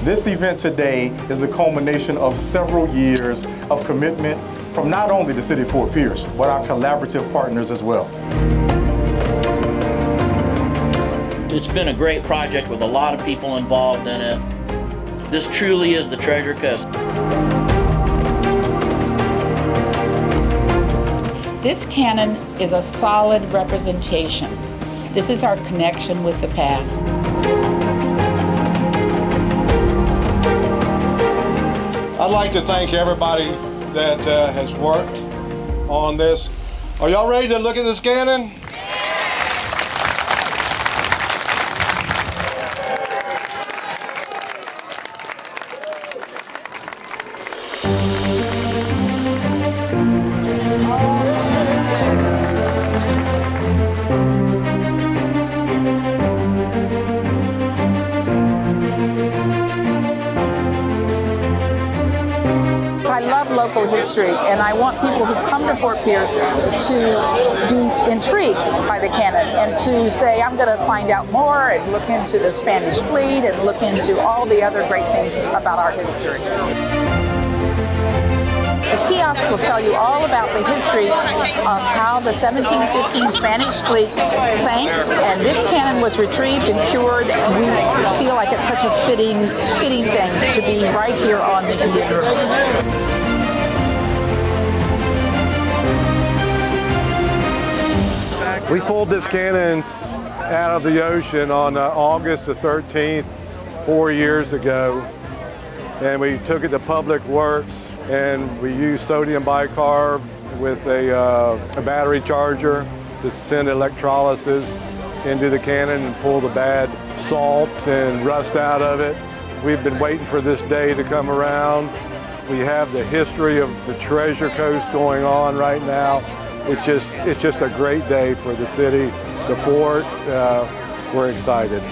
This event today is the culmination of several years of commitment from not only the City of Fort Pierce, but our collaborative partners as well. It's been a great project with a lot of people involved in it. This truly is the treasure coast. This Canon is a solid representation. This is our connection with the past. I'd like to thank everybody that has worked on this. Are y'all ready to look at this Canon? I love local history, and I want people who come to Fort Pierce to be intrigued by the Canon and to say, I'm going to find out more and look into the Spanish fleet and look into all the other great things about our history. The kiosk will tell you all about the history of how the 1715 Spanish fleet sank, and this Canon was retrieved and cured. We feel like it's such a fitting thing to be right here on the Indian River. We pulled this Canon out of the ocean on August the 13th, 4 years ago, and we took it to Public Works, and we used sodium bicarb with a battery charger to send electrolysis into the Canon and pull the bad salt and rust out of it. We've been waiting for this day to come around. We have the history of the Treasure Coast going on right now. It's just a great day for the city, the fort. We're excited.